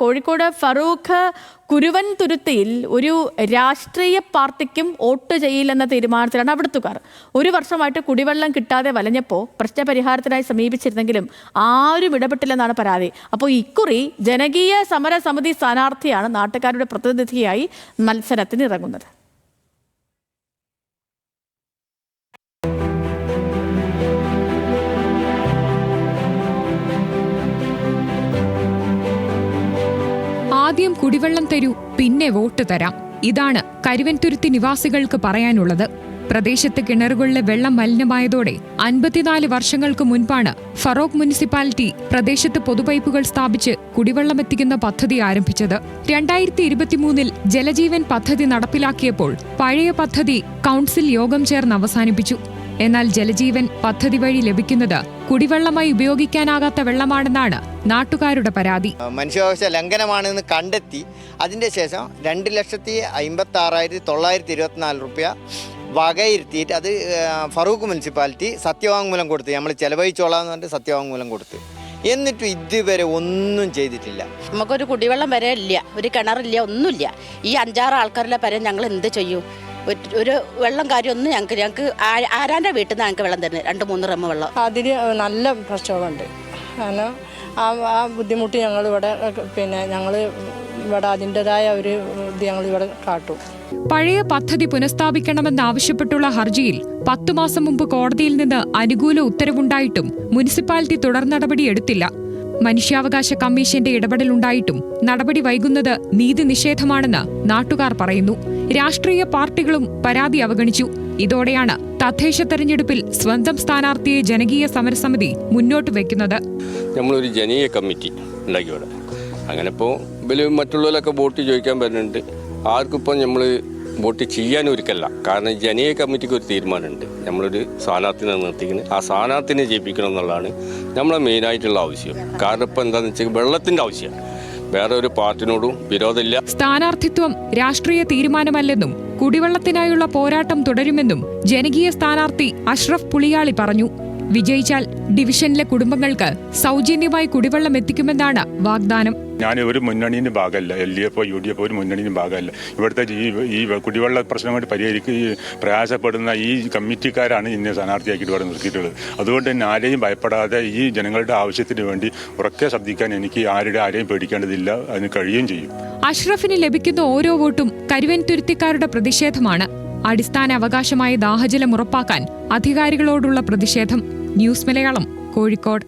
കോഴിക്കോട് ഫറൂഖ് കുരുവൻതുരുത്തിയിൽ ഒരു രാഷ്ട്രീയ പാർട്ടിക്കും വോട്ട് ചെയ്യില്ലെന്ന തീരുമാനത്തിലാണ് അവിടുത്തുകാർ. ഒരു വർഷമായിട്ട് കുടിവെള്ളം കിട്ടാതെ വലഞ്ഞപ്പോൾ പ്രശ്നപരിഹാരത്തിനായി സമീപിച്ചിരുന്നെങ്കിലും ആരും ഇടപെട്ടില്ലെന്നാണ് പരാതി. അപ്പോൾ ഇക്കുറി ജനകീയ സമരസമിതി സ്ഥാനാർത്ഥിയാണ് നാട്ടുകാരുടെ പ്രതിനിധിയായി മത്സരത്തിന് ഇറങ്ങുന്നത്. ആദ്യം കുടിവെള്ളം തരൂ, പിന്നെ വോട്ട് തരാം. ഇതാണ് കരുവൻതുരുത്തി നിവാസികൾക്ക് പറയാനുള്ളത്. പ്രദേശത്ത് കിണറുകളിലെ വെള്ളം മലിനമായതോടെ 54 വർഷങ്ങൾക്ക് മുൻപാണ് ഫറോക്ക് മുനിസിപ്പാലിറ്റി പ്രദേശത്ത് പൊതുപൈപ്പുകൾ സ്ഥാപിച്ച് കുടിവെള്ളമെത്തിക്കുന്ന പദ്ധതി ആരംഭിച്ചത്. 2023 ജലജീവൻ പദ്ധതി നടപ്പിലാക്കിയപ്പോൾ പഴയ പദ്ധതി കൗൺസിൽ യോഗം ചേർന്ന് അവസാനിപ്പിച്ചു. എന്നാൽ ജലജീവൻ പദ്ധതി വഴി ലഭിക്കുന്നത് കുടിവെള്ളമായി ഉപയോഗിക്കാനാകാത്ത വെള്ളമാണെന്നാണ് നാട്ടുകാരുടെ പരാതി. മനുഷ്യാവകാശ ലംഘനമാണെന്ന് കണ്ടെത്തി അതിന്റെ ശേഷം 2,56,924 രൂപ വകയിരുത്തിയിട്ട് അത് ഫറൂഖ് മുനിസിപ്പാലിറ്റി സത്യവാങ്മൂലം കൊടുത്ത്, നമ്മൾ ചെലവഴിച്ചോളാന്ന് പറഞ്ഞിട്ട് സത്യവാങ്മൂലം കൊടുത്ത്, എന്നിട്ടും ഇതുവരെ ഒന്നും ചെയ്തിട്ടില്ല. നമുക്കൊരു കുടിവെള്ളം വരെ ഇല്ല, ഒരു കിണറില്ല, ഒന്നുമില്ല. ഈ 5-6 ആൾക്കാരുടെ വരെ ഞങ്ങൾ എന്ത് ചെയ്യും? ഒരു വെള്ളം കാര്യമൊന്നും ഞങ്ങൾക്ക് ആരാൻ്റെ വീട്ടിൽ നിന്ന് ഞങ്ങൾക്ക് വെള്ളം തരുന്നത് 2-3 റമ്മ വെള്ളം. അതിന് നല്ല പ്രശ്നങ്ങളുണ്ട്. കാരണം ആ ബുദ്ധിമുട്ട് ഞങ്ങളിവിടെ ഞങ്ങൾ ഇവിടെ അതിൻ്റെതായ ഒരു ഇത് ഞങ്ങളിവിടെ കാട്ടും. പഴയ പദ്ധതി പുനഃസ്ഥാപിക്കണമെന്നാവശ്യപ്പെട്ടുള്ള ഹർജിയിൽ 10 മാസം മുമ്പ് കോടതിയിൽ നിന്ന് അനുകൂല ഉത്തരവുണ്ടായിട്ടും മുനിസിപ്പാലിറ്റി തുടർ നടപടിയെടുത്തില്ല. മനുഷ്യാവകാശ കമ്മീഷന്റെ ഇടപെടലുണ്ടായിട്ടും നടപടി വൈകുന്നത് നീതി നിഷേധമാണെന്ന് നാട്ടുകാർ പറയുന്നു. രാഷ്ട്രീയ പാർട്ടികളും പരാതി അവഗണിച്ചു. ഇതോടെയാണ് തദ്ദേശ തെരഞ്ഞെടുപ്പിൽ സ്വന്തം സ്ഥാനാർത്ഥിയെ ജനകീയ സമരസമിതി മുന്നോട്ട് വെക്കുന്നത്. നമ്മളൊരു ജനകീയ കമ്മിറ്റി ഉണ്ടാക്കിയോടെ അങ്ങനെ ഇപ്പോൾ മറ്റുള്ളവരൊക്കെ വോട്ട് ചോദിക്കാൻ വരുന്നുണ്ട്. ആർക്കും ഇപ്പം നമ്മൾ വോട്ട് ചെയ്യാൻ ഒരുക്കല്ല. കാരണം ജനകീയ കമ്മിറ്റിക്ക് ഒരു തീരുമാനമുണ്ട്. നമ്മളൊരു സ്ഥാനാർത്ഥിനെ നിർത്തിക്കുന്നത് ആ സ്ഥാനാർത്ഥിനെ ജയിപ്പിക്കണം എന്നുള്ളതാണ് നമ്മളെ മെയിനായിട്ടുള്ള ആവശ്യം. കാരണം ഇപ്പം എന്താണെന്ന് വെച്ചാൽ വെള്ളത്തിൻ്റെ ആവശ്യം, വേറെ ഒരു പാർട്ടിനോടും വിരോധമില്ല. സ്ഥാനാർത്ഥിത്വം രാഷ്ട്രീയ തീരുമാനമല്ലെന്നും കുടിവെള്ളത്തിനായുള്ള പോരാട്ടം തുടരുമെന്നും ജനകീയ സ്ഥാനാർത്ഥി അഷ്റഫ് പുളിയാളി പറഞ്ഞു. വിജയിച്ചാൽ ഡിവിഷനിലെ കുടുംബങ്ങൾക്ക് സൗജന്യമായി കുടിവെള്ളം എത്തിക്കുമെന്നാണ് വാഗ്ദാനം. ഞാൻ ഒരു മുന്നണിയുടെ ഭാഗമല്ല, LDF UDF ഒരു മുന്നണിയുടെ ഭാഗമല്ല. ഇവിടുത്തെ ഈ കുടിവെള്ള പ്രശ്നം കൊണ്ട് പ്രയാസപ്പെടുന്ന ഈ കമ്മിറ്റിക്കാരാണ് ഇന്നെ സ്ഥാനാർത്ഥിയാക്കിയിട്ട് ഇവിടെ നിർത്തിയിട്ടുള്ളത്. അതുകൊണ്ട് തന്നെ ആരെയും ഭയപ്പെടാതെ ഈ ജനങ്ങളുടെ ആവശ്യത്തിന് വേണ്ടി ഉറക്കെ ശബ്ദിക്കാൻ എനിക്ക് ആരെയും പേടിക്കേണ്ടതില്ല, അതിന് കഴിയുകയും ചെയ്യും. അഷ്റഫിന് ലഭിക്കുന്ന ഓരോ വോട്ടും കരുവൻതുരുത്തിക്കാരുടെ പ്രതിഷേധമാണ്. അടിസ്ഥാന അവകാശമായ ദാഹജലം ഉറപ്പാക്കാൻ അധികാരികളോടുള്ള പ്രതിഷേധം. ന്യൂസ് മലയാളം, കോഴിക്കോട്.